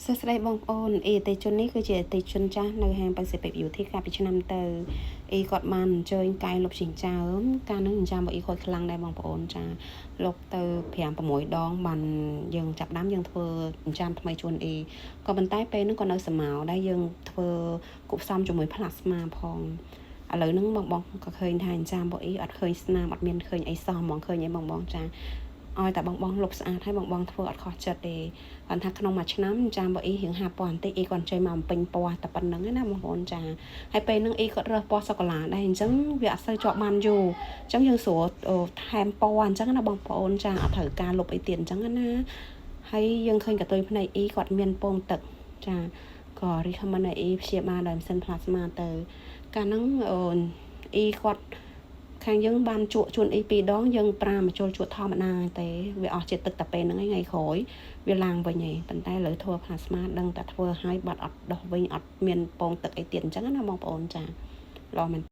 សួស្តីបងប្អូនអេតេជននេះគឺជាអេតេជនចាស់នៅហាង Pacific Beauty កាលពីឆ្នាំទៅអីគាត់បានអញ្ជើញកាយលុបចិញ្ចើមកាលនោះចិញ្ចើមរបស់អីគាត់ខ្លាំងដែរបងប្អូនចាលុបទៅ5 6ដងបានយើងចាប់ដាំយើងធ្វើចិញ្ចើមថ្មីជូនអីក៏ប៉ុន្តែពេលនោះក៏នៅសមោដែរយើងធ្វើគប់ផ្សំជាមួយ plasma ផងឥឡូវហ្នឹងបងក៏ឃើញថាចិញ្ចើមរបស់អីអត់ឃើញស្នាមអត់មានឃើញអីសោះហ្មងឃើញអីបងចាឲ្យតែបងលុបស្អាតហើយបងធ្វើអត់ខុសចិត្តទេគាត់ថាក្នុងមួយឆ្នាំចាមកអ៊ីរៀង5000បន្តិចអ៊ីគាត់ចេញមកបំពេញពណ៌តែប៉ុណ្្នឹងណាបងប្អូនចាហើយពេលហ្នឹងអ៊ីគាត់រើសពណ៌សូកូឡាដែរអញ្ចឹងវាអត់សូវជាប់បានយូរអញ្ចឹងយើងស្រួលថែមពណ៌អញ្ចឹងណាបងប្អូនចាអត់ត្រូវការលុបអីទៀតអញ្ចឹងណាហើយយើងឃើញកតុយភ្នែកអ៊ីគាត់មានពងទឹកចាក៏ recommend ឲ្យអ៊ីព្យាបាលដោយម៉ាស៊ីន plasma ទៅកាលហ្នឹងអ៊ីគាត់ខាងយើងបានជក់ជួនអ៊ី2ដងយើងប្រាមកចូលជក់ធម្មតាទេវាអស់ជាតិទឹកតែពេលហ្នឹងថ្ងៃក្រោយវាឡើងវិញឯងប៉ុន្តែលើធ្វើ plasma ដឹងតែធ្វើឲ្យបាត់អត់ដោះវិញអត់មានពងទឹកអីទៀតអញ្ចឹងណាបងប្អូនចាល្អមែន